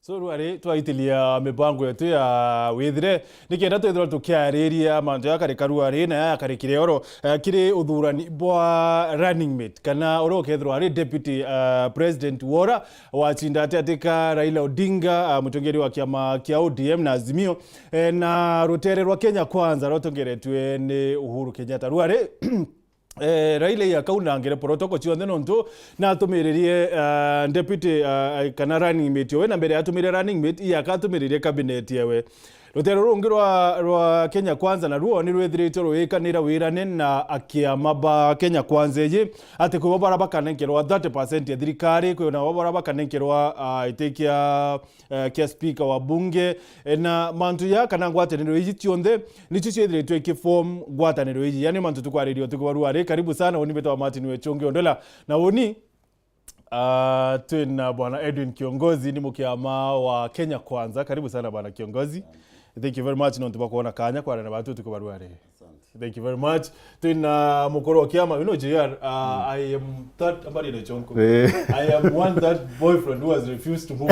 So ruare twaitilia mibango yetu ya withire nikenda twithira tukiariria manjo ya kare Karua ri na ya kare kireoro kiri uthurani bwa running mate kana oro kethro ari deputy president wora wachinda atika Raila Odinga mutongeri wa kiama kia ODM na Azimio na rutere rwa Kenya kwanza rotongeretwe ni Uhuru Kenyatta ruare Raila ya kauna ngere protoko chionde nonto na atumirerie deputy kana running mate we na mbere atumire running mate ya katumirerie cabinet yewe rutero rwa Kenya kwanza na ruo ni rwethirite rwikanira wirane na akiama ba Kenya kwanza ye ati ko bara bakanenkerwa 30% ya thirikari ko na bara bakanenkerwa itekia kia speaker wa bunge na mantu ya kana ngwataniro iji tionde ni ciciethiritwe ki form ngwataniro iji yani mantu tukwarerio tukwaruare karibu sana oni beta wa Martin Wechonge ondola na oni tuna bwana Edwin Kiongozi ni mukiama wa Kenya kwanza karibu sana bwana Kiongozi. Thank you very much nontuba kuona kanya kwa na batu tukubaruare. Thank you very much. Tuna mukoro kiama JR I am that somebody in Chonko. I am one that boyfriend who has refused to move.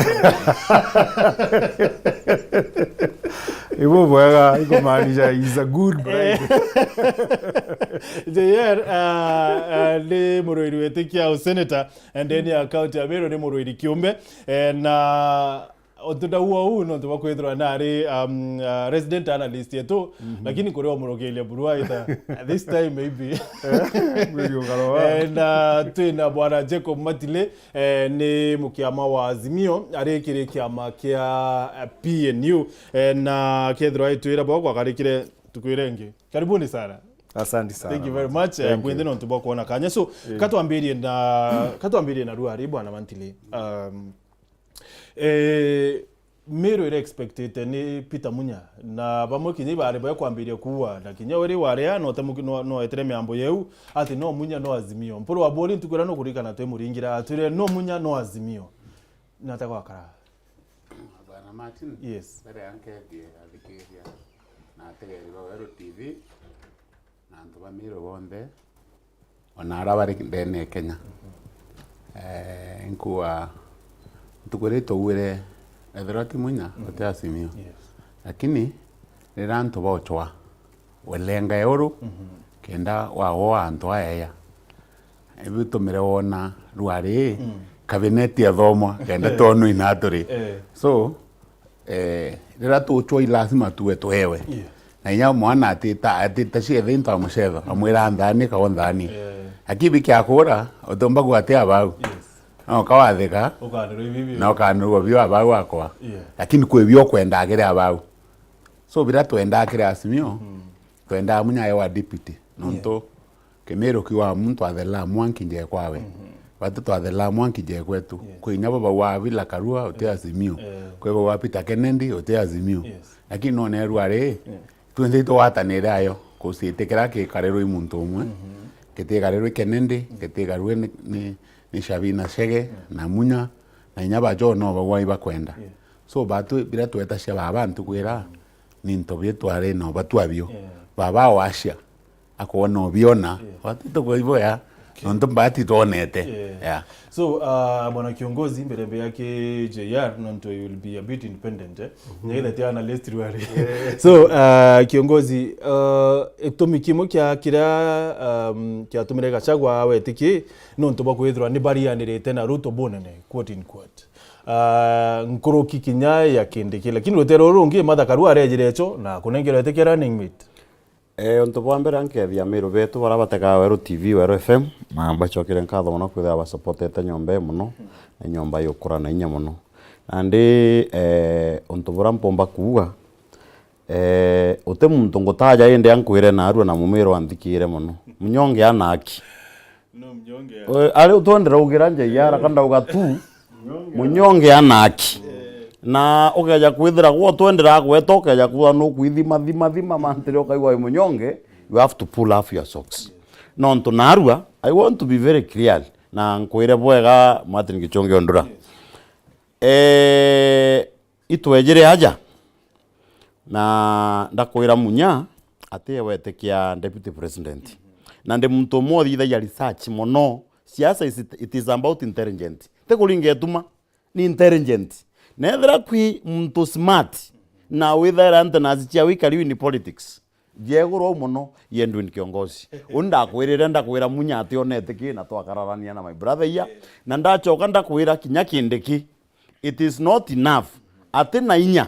He's a good bride. JR le muroiri wetekia senator and then ya county amero ne muroiri kiumbe and otuda huo no to bakwethwa nari resident analyst yetu lakini kore omurogele burwa ita this time maybe and tuna bwana Jacob Matile ni mukiama wa Azimio ari kire kiama kia PNU na kethwa itwira bwa karikire tukwirenge karibuni sana. Asante sana. Thank you very much. Kwende no tuba kuona kanya so katwambirie na ruari bwana Matile mero ire expected ni Peter Munya na bamwe kinyi bare bayo kwambiria kuwa na kinya wari ware no tamuki no etere miambo yeu ati no Munya no Azimio mporo wa boli ntukura no kurikana twe muringira ature no Munya no Azimio nataka akara bana Martin yes bare anke die adikiria na tegeriro wero TV na ndo ba miro bonde onara bari ndene Kenya nkuwa tukureto wire Athurite Munya ote Azimio lakini riranto bochwa welenga yoro kenda wa anto aya ebitumire wona ruare cabinet ya thomwa kenda tonu inatori so rirato chwa lazima tuwe twewe na nya mwana atita cie thinto amucetho amwira ndani ka ondani akibi kya kura otomba gwatia bau no kawathika no kanrugo bio abau akwa lakini kwebio kwenda agere abau so bira twenda agere Azimio twenda Munya wa deputy nonto kemero kiwa muntu athela mwankije kwawe watu athela mwankije kwetu kwinya baba wa Raila Karua ote Azimio kwebo wa Peter Kennedy ote Azimio lakini no ne ruare twende to watanira ayo kusitekera ke karero imuntu umwe kete karero Kennedy kete karwe ni Shabina Shege na Munya na inyaba jo no bagwai bakwenda so batu bira tweta cia babantu kwira ninto byetware no batwabyo baba washa ako no biona watito kwa ya ndo mbati tonete so bwana Kiongozi mbele yake JR nonto you will be a bit independent nyaida tia analyst ruari so Kiongozi etomikimo kya kira kya tumire Gachagua wetiki nonto bakwethwa ni barianirete na Ruto bonene quote in quote nkoroki kinya ya kindiki lakini rutero rungi Martha Karua arejirecho na kunengerete kira running mate onto bwambera nkethia miro betu bara batega wero TV wero FM mamba chokire nkatho muno kwithia ba supportete nyombe muno na nyomba yokura na inya muno andi onto bora mpomba kuuga ote muntu ngotaja ende ankwire na arua na mumiro andikire muno munyonge anaki no munyonge ari utondera ugira nje yara kanda ugatu munyonge anaki na okeja kwithira gwo twendera gwetoka ja kuwa no kwithima mantire okaigwa munyonge you have to pull off your socks no nto narua I want to be very clear na nkwire bwega Martin Gichonge ondura itwejere aja na ndakwira Munya ate wetekia deputy president na ndi muntu mothi itha research mono siasa it is about intelligent te kulinge tuma ni intelligent nethera kwi muntu smart na withera ante na zichia wikari ni politics jegoro muno yendu ni kiongozi unda kwirira ndakwira munya ati onete ki na twakararania na my brother ya na ndachoka ndakwira kinya kindiki it is not enough ati na inya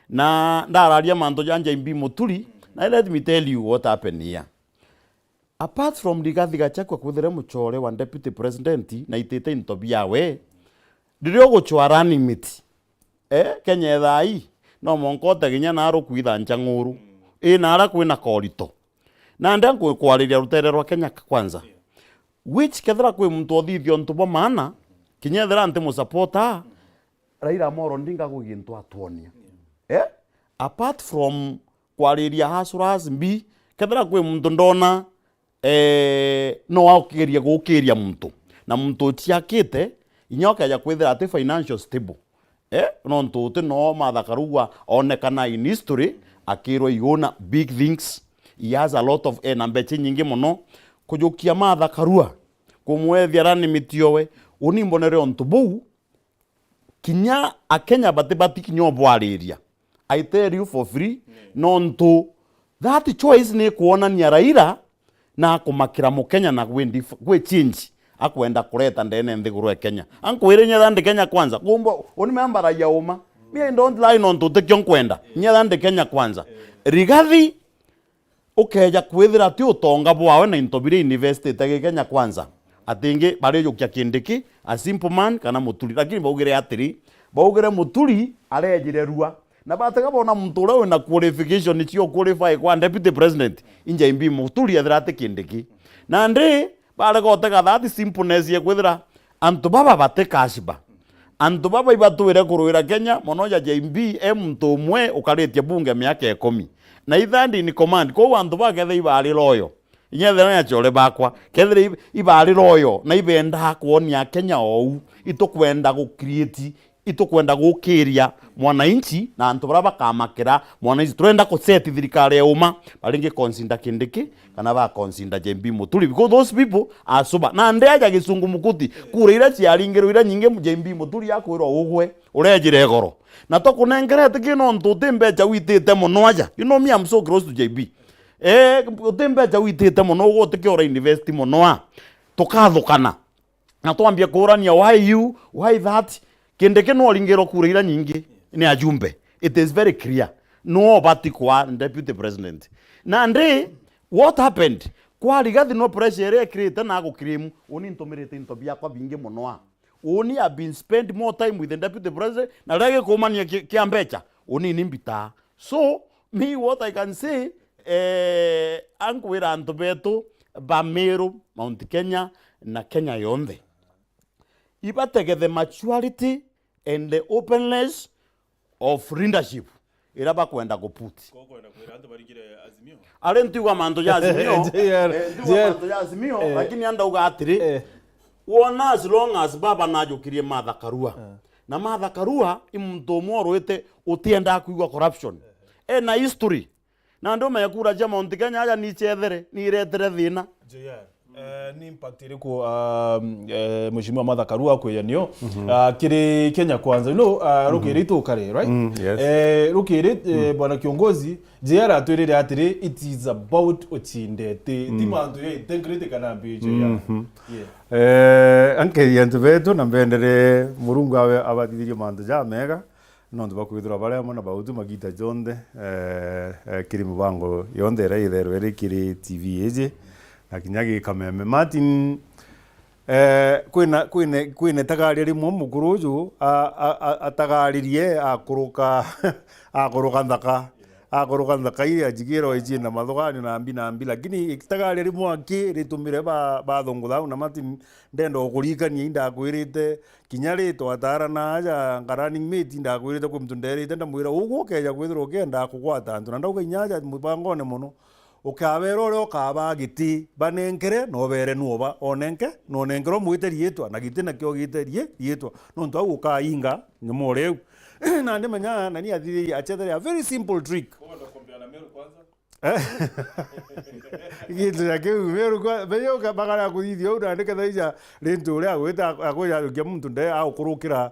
na ndararia manto janja imbi muturi na let me tell you what happened here. Apart from Rigathi Gachagua kwithire muchore wa deputy president na itete intobia we ndirio guchwa running mate Kenya thai no monkote ginya na rukwitha njang'uru na ara kwina korito na nda kwariria rutere rwa Kenya kwanza which kethira kwi muntu othithio ntubo maana kinyethera ante mu supporter Raila Amolo Odinga gugintu atuonia apart from kwariria hasuras mbi kethira kwi muntu ndona no aukiria gukiria muntu na muntu tiakite inyoka ya kwithira ati financial stable no ntuti no Martha Karua onekana in history akiro iona big things. He has a lot of na mbeche nyingi muno kujukia Martha Karua kumwethia rani mitiowe unimbonere ontubu kinya akenya batibati kinyo bwariria I tell you for free nontu that choice ni kuonania Raila na kumakira mukenya na gwe change akwenda kureta ndene nthiguru Kenya ankwire nya thande Kenya kwanza kumbo unimeamba raia uma me don't lie on to take kwenda nya thande Kenya kwanza Rigathi ukeja kwithira ati utonga bwawe na intobire university tage Kenya kwanza atinge bare yukia kindiki a simple man kana muturi lakini baugire atiri baugire muturi arejire rua na batega bona muturi we na qualification ni cio qualify kwa deputy president inja imbi muturi athirate kindiki na ndi bare gotega that simpleness ye kwithira antu baba batekashiba antu baba ibatuire kuruira Kenya monoja JMB mtu mwe ukaritie bunge miaka 10 na ithandi ni command ko antu bakethe ibari royo inyethera ya chole bakwa kethira ibari royo na ibenda kuonia Kenya ou itukwenda go create itukwenda gukiria mwananchi na antu bara bakamakira mwananchi turenda ku set thirikari ya uma baringe consider kindiki kana ba consider JMB muturi because those people are sober na ndeja gisungu mukuti kureira ciaringiro ira nyinge JMB muturi yakwirwo ugwe urejire goro na to kunengerete kino ntuti mbecha witite muno aja you know me I'm so close to JB utembecha witite muno ugote ora invest muno tukathukana na twambia kurania why that kindeke no ringero kureira nyingi ni ajumbe it is very clear no batikwa deputy president na ndi what happened kwa Rigathi no pressure create na go cream oni ntomirete ntobia kwa binge muno oni have been spend more time with the deputy president na rege komania kiambecha oni nimbita so me what I can say ankwira antobeto Bamero Mount Kenya na Kenya yonde ibatege the maturity and the openness of leadership iraba kwenda kuputi kwenda kwira ando barigire azimio arentuga manto ya azimio lakini anda uga atiri wona as long as baba najukirie Martha Karua na Martha Karua imuntu mworoete utienda kuigwa corruption na history na ndo mayakura jama Mount Kenya aja ni chethere ni iretere thina ni impact iriku mheshimiwa Martha Karua kweyanio kiri Kenya kwanza rukiri tukare right rukiri bwana kiongozi JR atwirire atiri it is about ochindete timandu ye integrity kana mbeje anke yantu betu na mbendere murungu abatithirie mantu ja mega nondu bakwithira bare mona bautu magita jonde kiri mubango yonde raitherwe ri kiri TV eje akinyagi kameme Martin kwine tagari rimwe mukuruju atagaririe akuruka ndaka ile ajigiro ijina mathogani na ambi lakini tagari rimwe aki ritumire bathungutha na Martin ndendo kurikania indakwirite kinyari twatara na aja running mate indakwirite kumtunderite ndamwira uguo keja kwithirwo kenda kugwata antu na ndauga inyaja mubangone muno ukabero ro kaba giti banenkere no bere nuoba onenke no nenkero muite rietwa na giti na kyo gite rietwa no ndo uka inga nyomoreu na ndemenya nani athiri achethere a very simple trick kwenda kumbia na Meru kwanza Gitu ya kiu meru kwa beyo ka bagara kuthithio na ndike thaija rintu ria gwita akoya kia muntu nde akurukira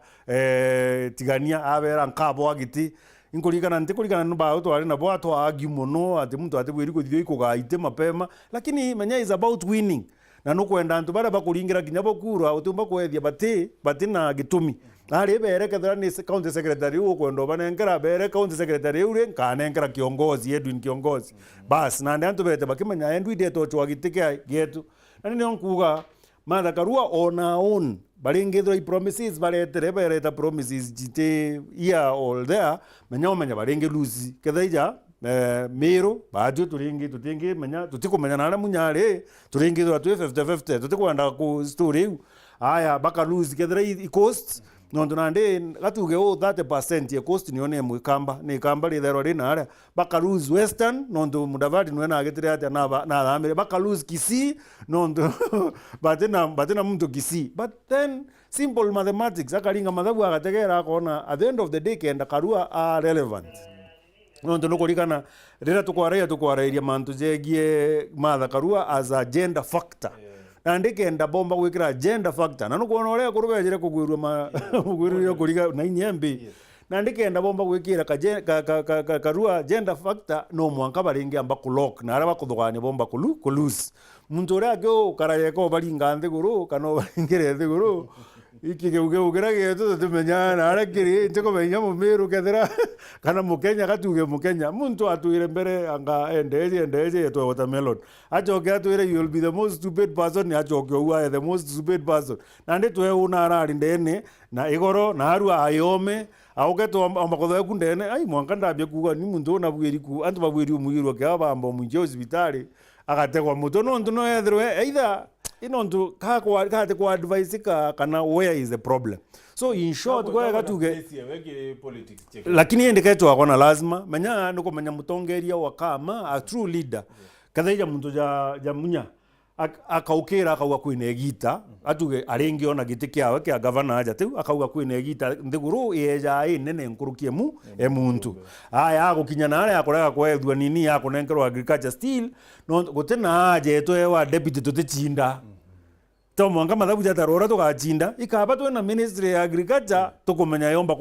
tigania abera nkabo agiti inkurikana ntikurikana nuba auto ari na bwato agi muno ati muntu ati bwiri kuthithio ikugaite mapema lakini menya is about winning na nukwenda antu bara bakuringira kinyabo kura utumba kwethia bati na gitumi ari bere kethira ni county secretary ukwenda banengera bere county secretary ure kanengera kiongozi Edwin kiongozi bas na ndantu bete bakimenya endu ideto chwagitike getu na ni onkuga Martha Karua ona on baringithwa I promises baretere bereta promises jite all there menya baringi luzi kethaija mero bajo tutingi menya tutikumenya nara munyare turingithwa tu 50-50 tutikwenda ku story aya baka lose kethira I cost nondu nande gatuge 30% ya cost nione mwikamba ni kamba rithero rina baka lose western nondu mudavadi nwena agitire ati na thamire baka lose Kisii nondu batina muntu Kisii but then simple mathematics akaringa mathabu agategera akona at the end of the day kenda Karua are relevant nondu nukurikana rira tukwarairia mantu jegie Martha Karua as a gender factor na ndikenda bomba gwikira agenda factor na nukuona uria kurubejire kugwirwa kuriga na inyembe na ndikenda bomba gwikira Karua agenda factor no mwanka baringi amba kulock na araba kuthugania bomba kulus muntu uria kyo karayeko baringa nthiguru kana baringire nthiguru iki geugira getu tumenya na arakiri ntiko benya mumiru kethira kana mukenya gatuge mukenya muntu atuire mbere anga endeje to watermelon ajoke atuire you will be the most stupid person ajoke uwa the most stupid person na nditwe una arari ndene na igoro na aru ayome augeto amakotho ku ndene ai mwanka ndabye kuga ni muntu na bwiri ku antu babwiri umuyirwa kya bamba mu hospitali agategwa muto no ethirwe either inontu kate kwa advice kana where is the problem so in short kwa gatuge lakini endiketo akona lazima menya nuko menya mutongeria wakama a true leader kathaija muntu ja munya akaukira akauga kwine gita atuge arengi ona giti kiawe kia governor aja tiu akauga kwine gita nthiguru eja nene nkurukie muntu aya gukinya na aria akorega kwethwa nini yakunenkerwa agriculture still no gutena aje wa deputy tutichinda to mwanga mathabu jatarora tukachinda ikaba twena ministry ya agriculture tukumenya yomba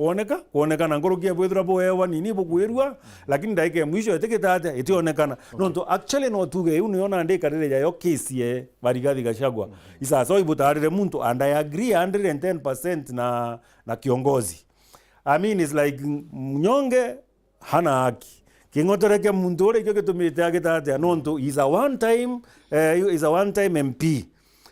kuoneka na ngurukie bwethura bwewa nini bugwirwa lakini ndaike mwisho etikitate itionekana no actually no tuge uniona ndika rire ya case Rigathi Gachagua isa so ibutarire muntu and I agree 110% na kiongozi I mean it's like mnyonge hana haki kingotoreke muntu ore kyo kitumite agitate no is a one time MP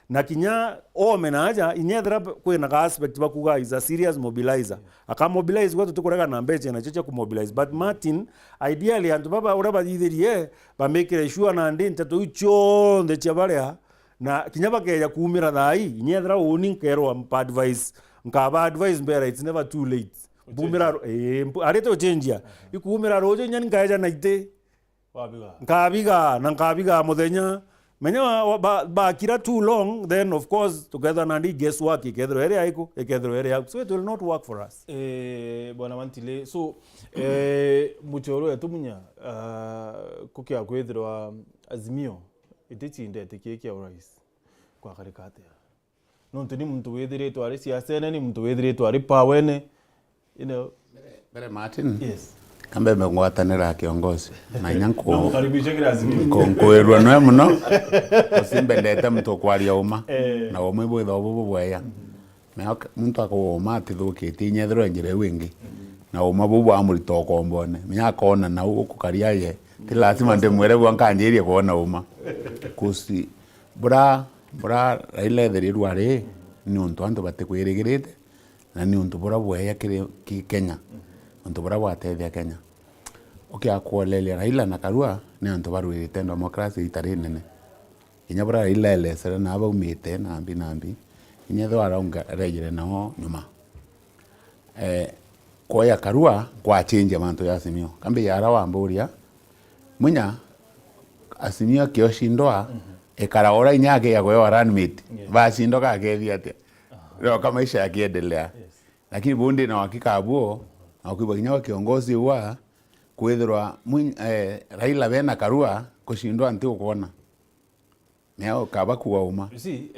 na kinya omenaja inyethera kwina ka aspect bakuga is a serious mobilizer akamobilize watu tukorega na mbeche na cheche kumobilize but Martin ideally antu baba uraba yithirie ba make sure na ndinte to icho ndeche baria na kinya bakeja kuumira thai inyethera uni nkero advice nkaba advice mbera it's never too late bumira arete change ikuumira rojo nyani kaja na ite nkabiga muthenya menya ba kira too long then of course together na ndi guess work ikethro area iko so it will not work for us bwana Mantile so muchoro etumunya kukia kwethirwa Azimio itichinde tikiki ya Rais kwa karikate no ntini muntu wethiritwo ari siasa ni muntu wethiritwo ari pawene Bere Martin yes kambe mengwatanira kiongozi na inyanko karibisha kirazimi konkoerwa no muno osimbendete mtu kwaria uma na omwe bwitho bubweya me muntu akoma atithukiti nyethero njire wingi na uma bubu amurito kombone myakona na ukukaria ye ti lazima ndemwere bwankanjirie kuona uma kusi bra Raila Athurite ari ni untu antu batikwirigirite na ni untu bura bweya ki Kenya untu bura bwatethia Kenya akwolelia Raila na Karua ni antu barwirite democracy itari nene inya bura Raila elesere na baumite nambi inya thwara rejire nao nyuma kwa Karua kwa change mantu ya Azimio kambe yara wamburia munya Azimio kioshindoa ekaraora inyake ya kwa runmate bashindoka akethia atia leo kama maisha yakiendelea lakini bonde na hakika abuo na ukiwa kinyawa kiongozi wa kwithirwa Raila bena Karua kushindwa nti ukona neo kaba kuwa uma si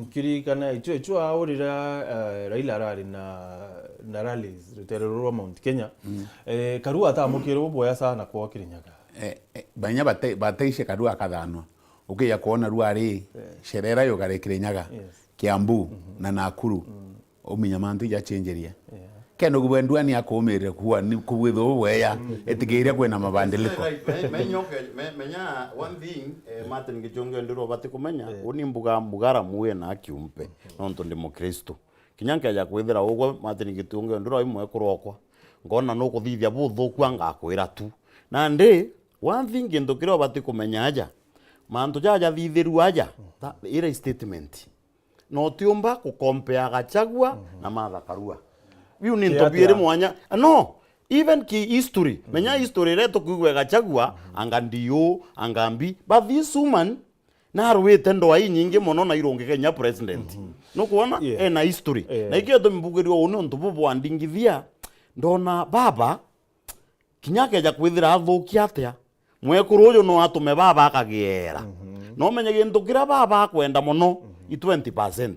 nkiri kana icho aurira Raila arari na rallies ruterero Mount Kenya Karua atamukiro boya sana kwa Kirinyaga banya bateishe Karua kathanwa ukiya kuona ruari sherera yo gare Kirinyaga Kiambu na Nakuru uminyamantu ya changeria keno kubendwa ni akomere kuwa ni kubwitho weya etigire kwena mabandiliko menya one thing Martin Gichonge ndiro bati kumenya uni mbugara muye na kiumpe nonto ndi mukristo kinyanke ya kwithira ugo Martin Gichonge ndiro imwe kurokwa ngona no kuthithia buthu kwanga kwira tu na ndi one thing ndukiro bati kumenya aja mantu jaja thithiru aja ira statement no tiumba ku compare Gachagua na Martha Karua biu ni ntobire mwanya no even ki history menya history reto kuigwe Gachagua angandio angambi but this woman na rwete ndo ai nyingi muno na ironge Kenya president no kuona na history na ikio to mbugirio uno ntubu andingithia ndona baba kinyake ja kwithira athukia atia mwekuru uyu no atume baba akagiera no menye gintu kira baba kwenda muno i 20%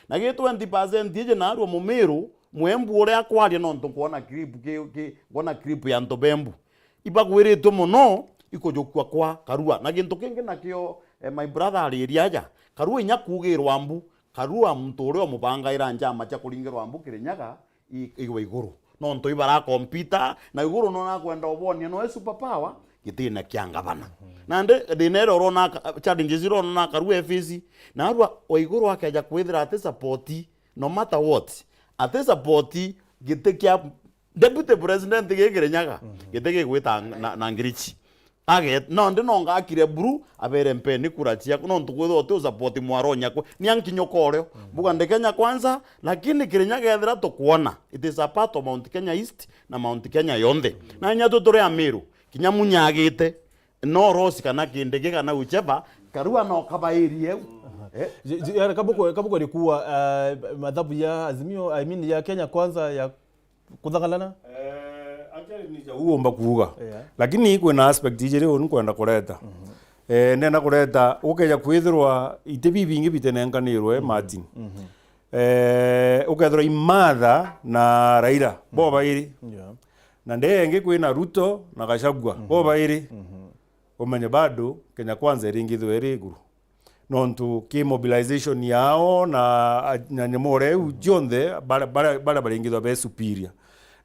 na gi 20% ije na arwo mumiru mwembu ure akwaria no ntukuona clip ngona clip ya ntobembu ibagwiritwe muno ikojokwa kwa Karua na gintu kingi nakio my brother aliriaja Karua inya kugirwa mbu Karua mtore o mubanga iranja amacha kuringirwa ambu Kirinyaga igwe iguru no nto ibara computer na iguru no nakwenda obonia no super power gitina kiangabana nande dinero rona challenges rona Karua FCC na arwa o iguru akaja kwithira ate support no matter what ate support gitekia deputy president Kirinyaga giteke gwita na ngirichi age no ndi no ngakire buru abere mpeni kurachia no ntukwitho tu support mwaronya kwe ni ankinyokoreo buga ndekenya kwanza lakini Kirinyaga ethira tukuona it is a part of Mount Kenya East na Mount Kenya yonde na nya tutore amiru kinyamunyagite no rosi kana kindege kana ucheba Karua no kabairie kabuko likuwa madhabu ya Azimio ya Kenya kwanza ya kuthangalana uomba kuuga lakini kwena aspect ijere onu kwenda kureta nenda kureta ukeja kwithirwa itebi bingi bitenenganirwe Martin ukethirwa imatha na Raila bo bairi na ndenge kwina Ruto na Gachagua bo bairi umenye bado Kenya kwanza iringithwe riguru nontu ki mobilization yao na nyamore ujonthe bara baringithwa be superior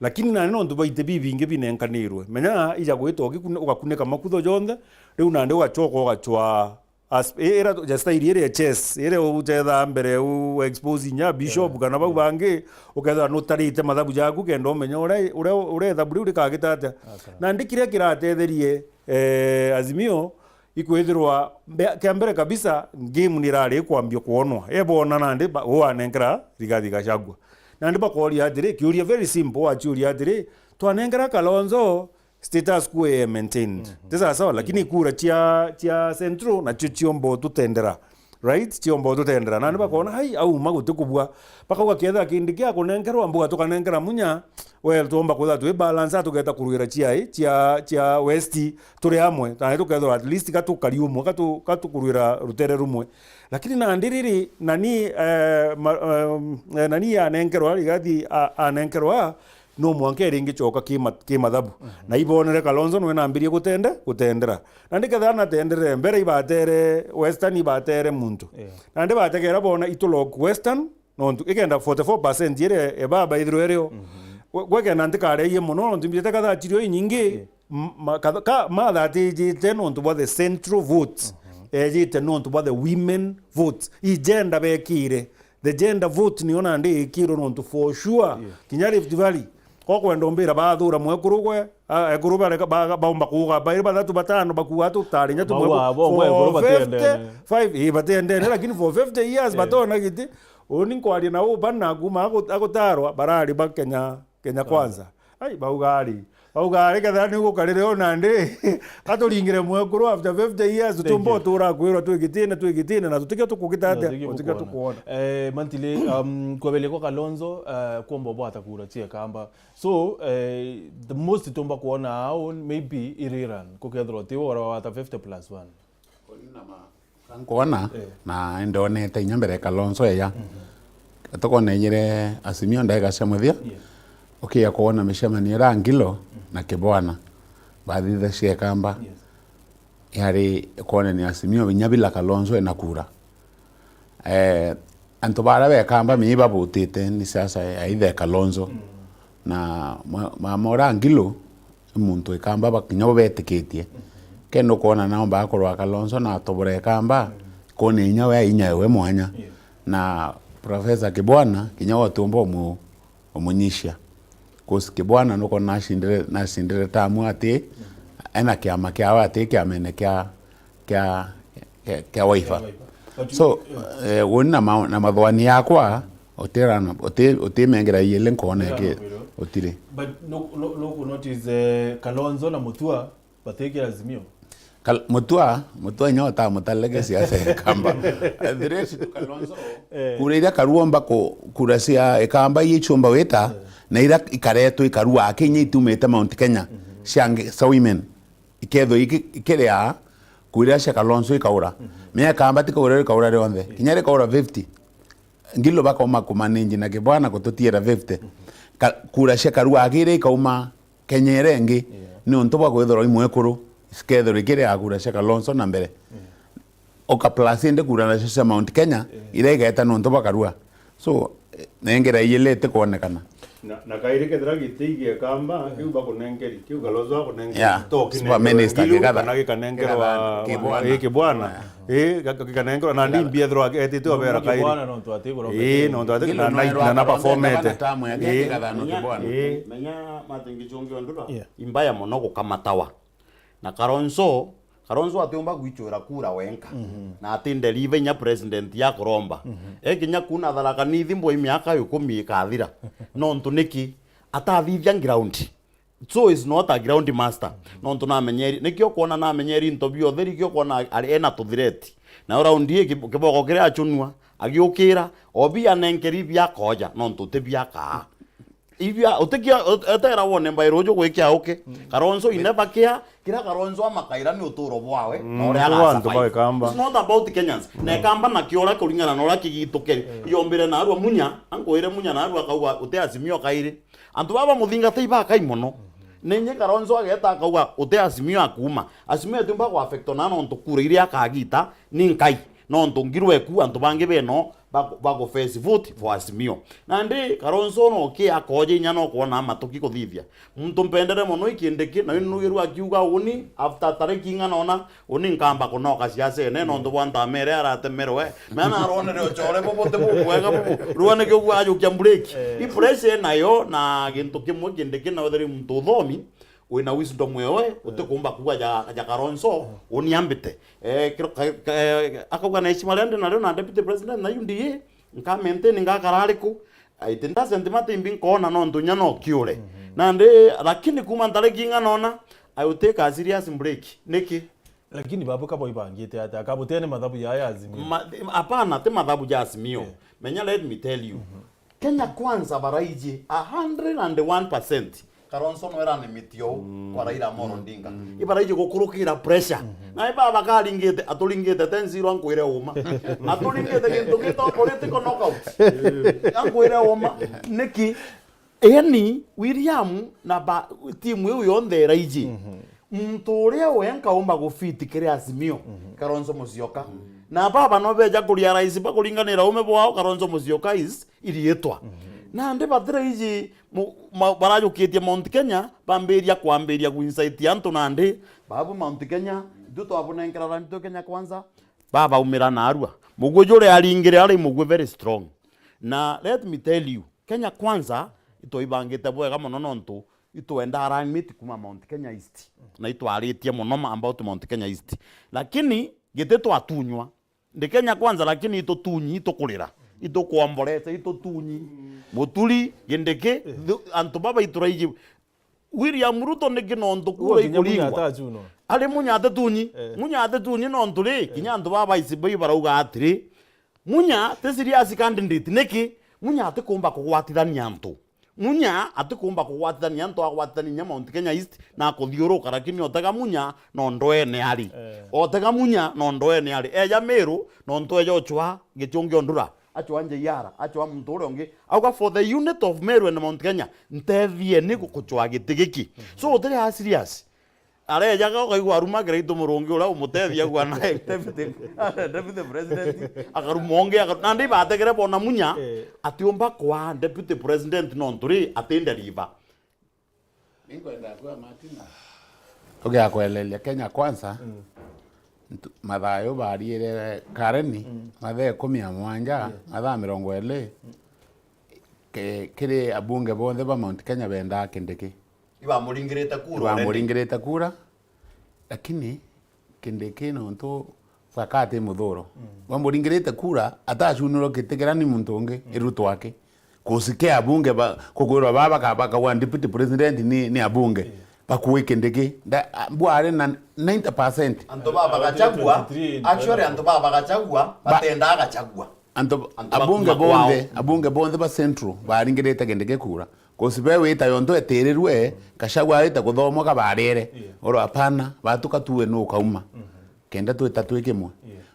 lakini na no nduba itebi bingi binenkanirwe menya ija gwito ugakuneka makutho jonthe riu nande ugachoko ugachwa era just ire chess ire utetha mbere u expose nya bishop kana bau bangi uketha no tarite mathabu jaku kendo menya ure thaburi uri kagitata na ndikire kiratetherie Azimio ikwithirwa kiambere kabisa game ni rari kwambio kuonwa ebona nande wanengera Rigathi Gachagua nandi bakori atiri kiuria very simple achuria atiri twanengera Kalonzo status quo maintained tesa sawa lakini kura chia central na chiombo tutendera right chiombo tutendera nandi bakona hai au magutukubwa bakauga kietha kindi kia kunengerwa mbuga tukanengera munya well tuomba kutha tu balance tugeta kuruira chia west turi hamwe tani tukethwa at least katukari umwe katukuruira rutere rumwe lakini na ndiriri nani nani anengerwa Rigathi anengerwa no mwanke ringi choka kimathabu na ibonere Kalonzo no nambirie gutendera na ndiketha na tendere mbere ibatere western ibatere muntu na ndi bategera bona itulok western no ikenda 44% ire ebaba idroereo gweke na ndikare muno ntimbite katha chirio nyingi matha tijite no ntu the central votes ejite no ntu the women votes igenda bekire the gender vote ni ona ndi ikiro no ntu for sure kinyari Rift Valley koko ndombira bathura mwekurugwe ekuruba baomba kuga bairi bathatu batano bakuwa tutari nya tumwe 5 batende lakini for 50 years batona giti oni kwari na ubana guma agotarwa barari ba Kenya kwanza ai baugari kadha ni gukarire ona ndi aturingire mwekuru after 50 years tumbo tura kwirwa twigitine na tutike tukugitatia tutike tukuona mantile kwabele ko Kalonzo kombo bwata kura tie kamba so the most tumba kuona how maybe iriran ko kedro ti ora wata 50+1 kuona na ndonete nyambere Kalonzo ya atokona nyire Azimio ndaiga semwithia okay kuona mishemani rangilo na kibwana baadhi za cia kamba yari kuona ni Azimio binyabila Kalonzo na kura anto bara be kamba miba butite ni sasa aidha Kalonzo na mamora ngilo muntu ikamba bakinyo betiketie kendo kuona nao bakorwa Kalonzo na tobore kamba kone inyawe inyawe mwanya na Professor Kibwana kinyawa tumbo omunyisha kosi Kibwana nuko nashindire tamu ati ena kiama kiawa ati kiamene kia waifa so wona na madhwani yakwa oterana otemengera yele nkona ke otire but no notice Kalonzo na Mutua bateke Azimio Mutua nyota mutalege siasa kamba diresi tu Kalonzo kureira Karua mbako kurasia ekamba yichomba weta na ira ikareto Karua akenye itumete Mount Kenya shange women ikedho ikerea kuirasia Kalonzo ikaura me kamba tikaura ikaura ronde kinyare kaura 50 ngilo bako makumanenji na Kibwana kutotiera 50 kurasia Karua agire ikauma kenyerengi ni ontoba kwethoro imwekuru skedho rikire agura cia Kalonzo na mbere oka placinde kurana cia Mount Kenya ire gaeta no ntoba Karua so nengera yelete kuonekana na kaire kedra gitigie kamba kiu bakunengeri kiu Kalonzo akunengeri super minister kigada na gikanengerwa Kibwana gikanengerwa na ndi mbiethro etito bera kaire Kibwana no twatigoro no twate na performete menya matingichongio ndura imbaya mono gukamatawa na Kalonzo atiumba gwichura kura wenka na atinde live nya president ya kuromba ekinya kuna tharaka ni thimbo imiaka 10 ikathira no ntuniki atathithia ground so is not a ground master no ntunamenyeri nikio kuona na menyeri ntobio theri kio kuona ari ena tuthireti na round hii kiboko kire achunwa agiukira obia nenkeri bia koja no ntute bia ka ivya utekia etera wone mbairo gwikia uke Kalonzo inebakia kira Kalonzo amakaira ni uturo bwawe no ria agasafa it's not about Kenyans na kamba na kiora kuringana no rakigituke yombere na arwa munya angoire munya na arwa kauga ute Azimio kaire antu baba muthinga teiba kai mono nenye Kalonzo ageta kauga ute Azimio akuma Azimio tumba kwa affect na no ntukure iria akagita ni nkai no ntungirwe ku antu bange beno bago face vote for Azimio na ndi Kalonzo no ke akoje nya no kuona matuki kuthithia muntu mpendere mono ikindeki na nugiru akiuga uni after tariki ngana uni nkamba kunoka siasa ne no ndo wanta mere aratemerwe mana aronere ochore bobote bubwega bubu ruone ke ugwa ajukia break I pressure nayo na gintu kimwe kindeki na wetheri muntu thomi wina wisdom wewe utekumba kuwa ja Kalonzo uniambite akauga na Ishmalende na leo na deputy president na UDA nka maintain nga karariku aitinda sentiment imbi nkona no ndunya no kiure na ndi lakini kuma ntareki ngana I will take a serious break niki lakini babu kabo ibangite ata kabutene madhabu ya Azimio hapana te madhabu ya Azimio menya let me tell you Kenya kwanza baraije 101% Kalonzo no era nemitio kwa Raila Amolo Odinga ibaraije gukurukira pressure na ibaba kalingite atulingite 10-0 ankwire uma atulingite kintu kito political knockout ankwire uma niki eni William na timu yu yonde raiji mturia wenka umba gufiti kire Azimio Kalonzo Musyoka na baba no beja kuria Rais bakulinganira ume bwao Kalonzo Musyoka is irietwa na ndi bathira iji barajukitie Mount Kenya bamberia kwamberia kuinsight antu na ndi babu Mount Kenya duto abunengera Mount Kenya kwanza baba umira na arua mugujure alingire ali mugwe very strong na let me tell you Kenya kwanza ito ibangite bwega muno nontu ito enda alignment kuma Mount Kenya East na ito aritie muno about Mount Kenya East lakini giteto atunywa ndi Kenya kwanza lakini ito tunyi ito kulira ito kuamborete ito tunyi mutuli gendeke antu baba ituraiji William Ruto niki nontu kura ikulingwa ari munyate tunyi nontu ri kinya antu baba isibai barauga atiri munya te serious candidate niki munya atikumba kugwatithania antu munya atikumba kugwatithania antu agwatithania Mount Kenya East na kuthiuruka lakini otega munya no ndoene ari otega munya no ndoene ari eja Meru no ntoeja ochwa gichungi ondura achwa nje yara achwa muntu uri ongi auga for the unit of Meru and Mount Kenya ntethie ni gukuchwa gitigiki so oteri ha serious are jaga ko aruma greito murongi ura umutethia gwa na deputy president akarumonge akandi bategere bona munya atiomba kwa deputy president no nturi atende riba inkwenda kwa Martina okay akwelelia Kenya kwanza mathayo bariere kareni mathe 17 matha 20 kiri abunge bonthe ba Mount Kenya benda kindiki muringirite kura lakini kindiki no nto fakate muthuro muringirite kura atashunuro kitigerani muntu ungi iruto wake kusike abunge kugurwa baba kabaka wa deputy president ni abunge bakuwe kindiki bware na 90% anto baba Gachagua actually anto baba Gachagua batenda Gachagua anto abunge bonde ba central baringirite kindiki kura kusibe wita yonto etererwe Gachagua ita kuthoma kabarere oro apana batuka tuwe no kauma kenda twita twikimwe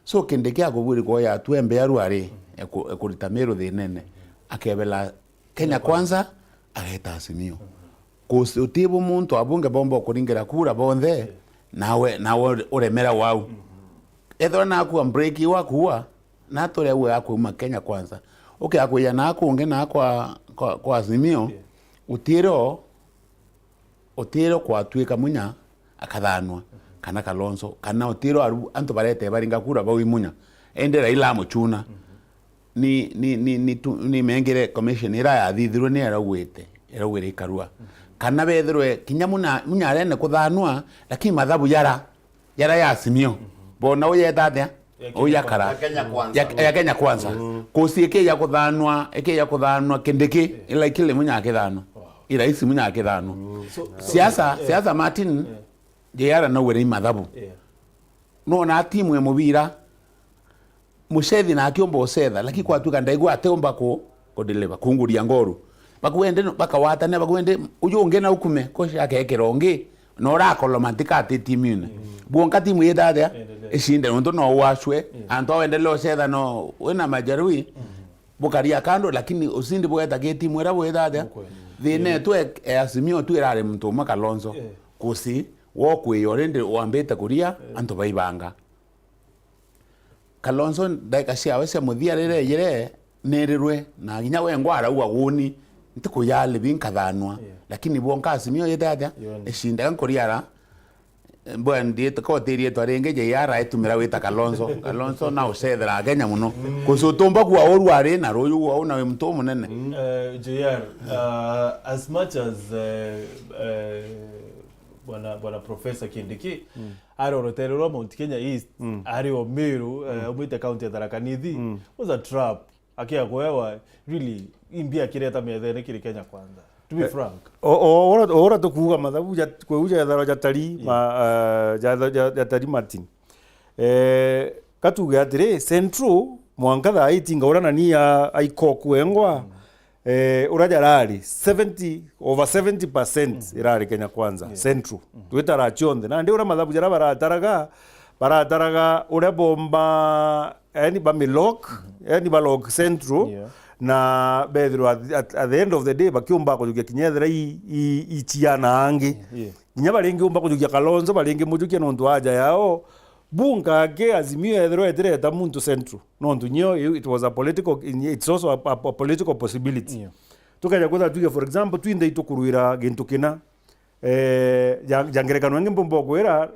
so kindiki akuburi ko ya twembe arwari ekurita Meru thinene akebela Kenya kwanza ageta Azimio kusi utibu muntu abunge bombo kuringira kura bonthe nawe uremera wau ethora naku break wakuwa na tore we akuma Kenya kwanza okay akuya naku unge na kwa Azimio utiro kwa twika munya akathanwa kana Kalonzo kana utiro antu barete baringa kura bawi munya ende Raila amuchuna ni mengere commission ira ya thithirwe ni erawire Karua kana bethirwe kinya munya arene kuthanwa lakini mathabu yara ya Azimio bona uyetathia uyakara ya Kenya kwanza kusieke ya kuthanwa kindiki ila kile munya akithanwa ila isi munya akithanwa siasa Martin yara no were mathabu no na timu emubira musethi na akiomba osetha lakini kwa tuka ndaigwa ateomba ko deliver kunguria ngoru bakwende bakawatane bakwende uyunge na ukume ko shake ekerongi no rakolo mantikate timune buonka timu yedada eshinde ndo no washwe anto wendele osetha no wena majarui bukaria kando lakini usindi bweta ke timu era bwedada thine tu Azimio tu irare mtu Kalonzo kusi wokwe yorende wambeta kuria anto baibanga Kalonzo daika cia cia muthia yere nerirwe na ginya we ngwara uaguni ntiko yale binkathanwa lakini bonka Azimio yedada eshinda nkoriara mbwandi tkotirie twarenge je yara etumira wita Kalonzo na usethera Kenya muno kusutumba kwa oru ari na royu wa una we mtu munene JR as much as bwana professor Kindiki ari oroterero Mount Kenya East ari o Meru umite county ya Tharaka Nithi was a trap akia kwewa really imbia kireta methene kiri Kenya kwanza to be frank ora tukuga mathabu kweuja yathara jatari jatari Martin katuge atire central mwangatha aitinga urana ni aikoku engwa uraja rari over 70% irari Kenya kwanza central twitara chonde na ndi ura mathabu jara barataraga ure bomba yani bamilok yani balok central na bethiro at the end of the day bakiumba kujukia kinyethera ichiana angi kinya baringi umba kujukia Kalonzo baringi mujukia nontu aja yao bunga ke Azimio ethero etereta muntu central nontu nyo it was a political it's also a political possibility tukaja kutha tuge for example twinde itukuruira gintu kina jangerekano ngi mbombo kwera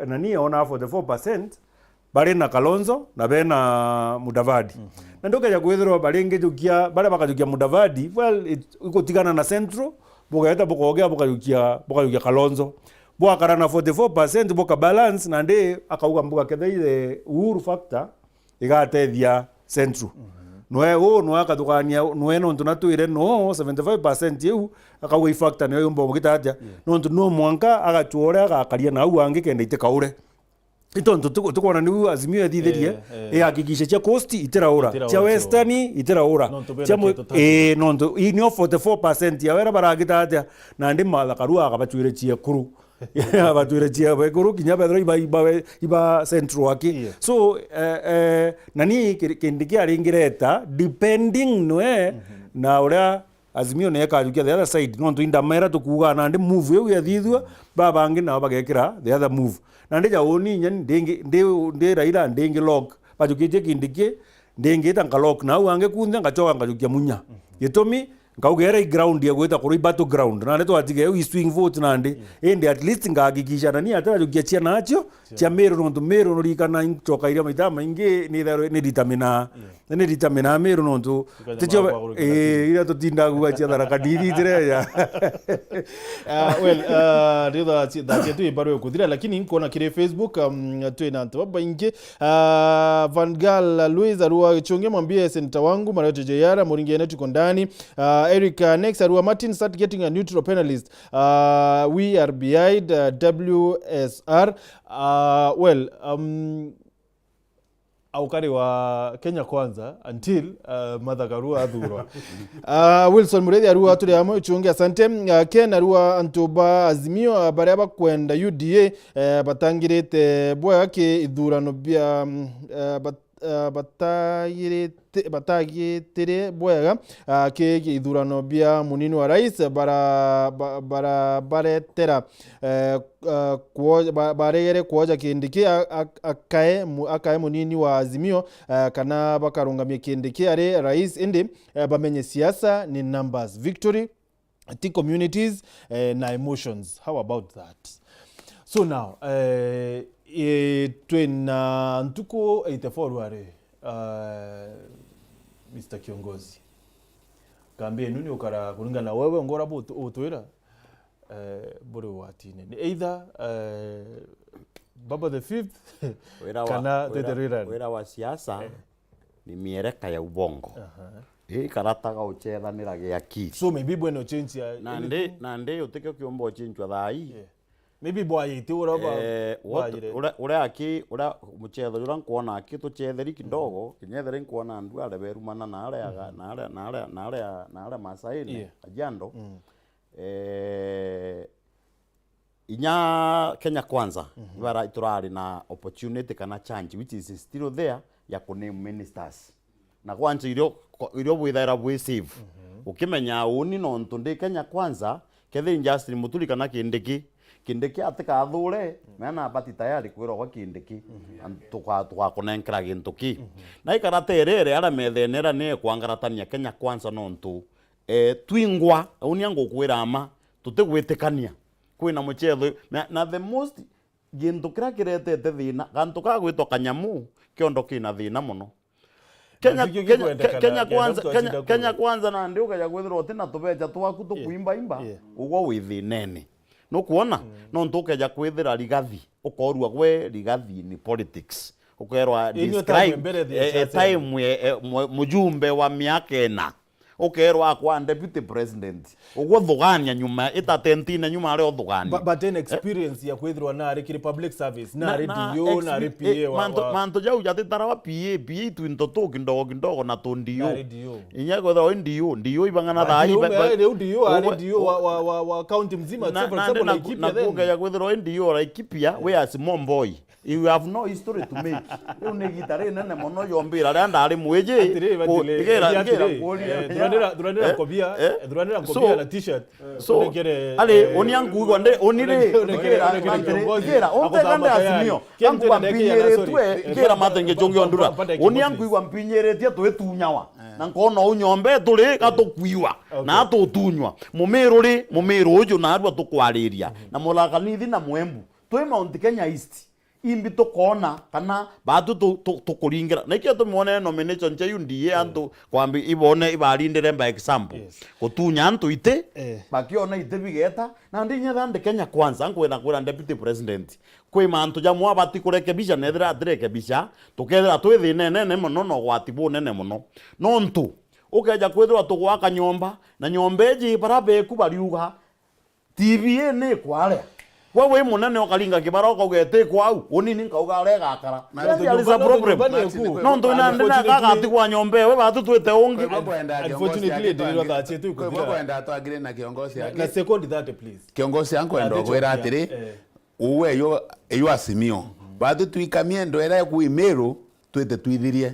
nani ona 44% bari na Kalonzo na bena Mudavadi na ndokaja kwethero baringi jukia bara bakajukia Mudavadi well iko tigana na central bugayeta bukogea bukajukia Kalonzo bwakara na 44% boka balance na ndi akauga mbuga ketheire uhuru factor igatethia central no akathukania no nontu natwire no 75% eu akawei factor no yombo gitatia nontu no mwanka agachore agakaria na au ange kende ite kaure itonto tukona ni Azimio yathithirie hakikisha cha coast itiraura cha western itiraura cha nonto inyo 44% ya wera baragitatia na ndi matha Karua akabachwire chia kuru abatwire chia bekuru kinya bethro iba central aki so nani kindiki aringireta depending noe na uria Azimio ne kajukia the other side nonto inda mera tukuga na ndi move eu yathithua babangi na bagekira the other move na ndi jaoni nyani ndi Raila ndingi lock bajukitie kindiki ndingi tanga lock na wange kunde ngachoka ngajukia munya gitomi ngaugera ground ya gweta kuri battle ground na neto atige we swing vote nandi ende at least ngagikisha nani atarajukia chia nacho chia Meru nonto Meru norikana nchoka iria maita maingi ni determina Meru nonto ticho ira tutinda gwa chia daraka didi tireya well ritha tu ibaro kuthira lakini nkona kire Facebook twina antu baingi Vangal Luis Arua chonge mwambie senta wangu Marato Jayara muringene tuko ndani Eric next Arua Martin start getting a neutral panelist we are behind WSR well aukari wa Kenya kwanza until Martha Karua athurwa Wilson Mureithi Arua tuli amo chunge asante Ken Arua antoba Azimio baria bakwenda UDA batangirite boya ke ithurano bia batagitire boyaga ke ithurano bia munini wa rais baretera baregere kuoja kindiki akae munini wa Azimio kana bakarungamia kindiki ari rais indi bamenye siasa ni numbers victory ti communities na emotions. How about that? So now twina ntuko 84 ware Mr. Kiongozi kambie nuni ukara kuringa na wewe ngora utwira bore watine ni either Baba the Fifth kana wira wa siasa ni miereka ya ubongo karataga uchethanira giaki so maybe bueno change ya nande utike kiombo chinchwa thai maybe boy ite uraba ura muchetho ura nkuona aki tuchetheri kidogo kinyetheri nkuona ndu areberumana na ale masaini ajando inya Kenya kwanza bara iturari na opportunity kana chance which is still there ya kuname ministers na kwanza irio bwithaira bwi save ukimenya uni no ntundi Kenya kwanza kethe industry mutuli kana kindiki atika athure mena bati tayari kwiro kwa kindiki tukakunenkera gintuki na ikaraterere ara methenera ne kwangaratania Kenya kwanza no ntu twingwa unia ngukwira ama tutigwitikania kwina muchetho na the most gintu kira kiretete thina gantu ka gwitwa kanyamu kiondo kina thina muno Kenya kwanza na ndi ukaja gwithirwo tina tubeja twaku tukuimba ugo withinene no kuona no ntukeja kwithira rigathi ukorua gwe rigathi ni politics ukerwa describe time mujumbe wa miaka ena ukerwa kwa deputy president ugwo thugania nyuma itatentine nyuma ari thugania but then experience ya kwithirwa na ari public service na radio na ari PA manto jau jatitara wa PA twinto tu kindogo na tondio inya kwithirwa ndio ibangana thai ndio wa county mzima for example Laikipia then na kuga kwithirwa ndio Laikipia we as mom boy you have no history to make you negitare nene mono yombira randa ari mweje durandira kobia na t-shirt so ale onianguigwa nde onire ngera ontegande Azimio kangu mpinyere ngera matenge chongi ondura onianguigwa mpinyeretie twetunyawa na nkono unyombe tuli gatukuiwa na tutunywa mumiru uju na arwa tukwariria na mulakanithi na mwembu twi Mount Kenya East imbi tukona kana batu tukuringira nikio tumone nomination cha UDA antu kwambi ibone ibarindire by example kutunya antu ite bakiona ite bigeta na ndinya thande Kenya kwanza kwira deputy president kwi mantu jamu abati kurekebisha nethira atirekebisha tukethira twithine nene muno no gwatibu nene muno no ntu ukeja kwithira tugwaka nyomba na nyombeji barabeku bariuga TVA ni kware wewe munene okalinga kibaroko gete kwau onini kauga rega akara ali za problem no ndo na kagati kwa nyombe we batu twete ungi unfortunately ndio that tu kwenda twagire na kiongozi yake na second that please kiongozi yangu ndo gwera atiri uwe yo asimio batu tuikamie ndo era ku imero twete tuithirie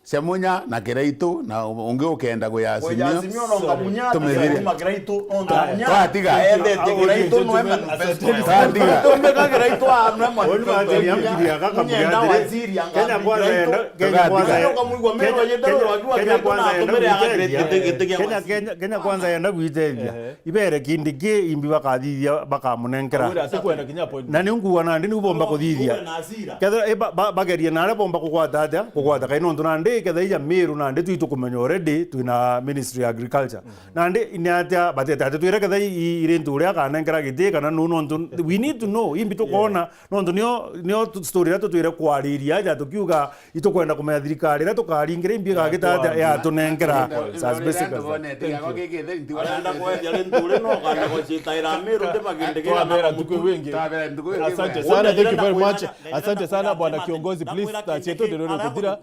Semunya na Kereito na unge ukenda go ya simio no ngamunya kuma Kereito no ngamunya twatiga Kereito no ema twatiga tumeka Kereito ano ema Kenya kwanza yenda gwiteria ibere kindi ki imbi bakathithia bakamunengera na ni nguana ndi ni bomba kuthithia kethe bageria na bomba kugwata kaino ndo nandi kethe ya miru na ndi twitu kumenya already twina ministry of agriculture na ndi inatia batete twire kethe irintu ria kanengera giti kana no we need to know imbi tukona no nio story ratu twire kwariria ja tukiuga itukwenda kumenya thirikari ra tukaringira imbi gagitata ya tunengera as basic Asante sana, thank you very much. Asante sana bwana kiongozi, please tacheto ndio kuthira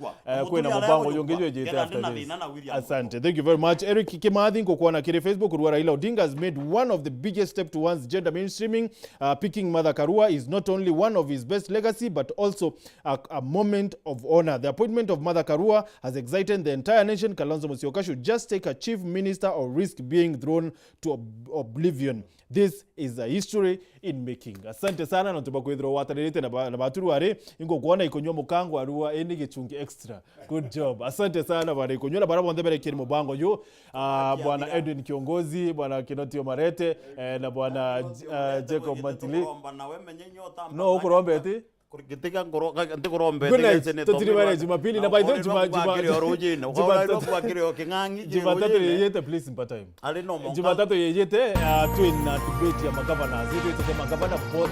kwena mbango yongejwe jete after this. Asante, thank you very much. Eric Kimathi kwa na kile Facebook Karua Raila Odinga has made one of the biggest step towards gender mainstreaming. Picking Mother Karua is not only one of his best legacy but also a moment of honor. The appointment of Mother Karua has excited the entire nation. Kalonzo Musyoka should just take a chief minister or risk being thrown to oblivion. This is a history in making. Asante sana na tuba kwithro watanirite na baturu ari ingo kuona ikonyo mukango arua eni gichungi extra. Good job. Asante sana bana ikonyo na barabo ndebere kiri mubango yo bwana Edwin Kiongozi, bwana Kinoti Omarete na bwana Jacob Matili. No ukurombe ati Kitika ndikurombe tutiriwale Jumapili na by the Jumatatu yeyete please in time. Jumatatu yeyete twin na debate ya magavana zetu magavana board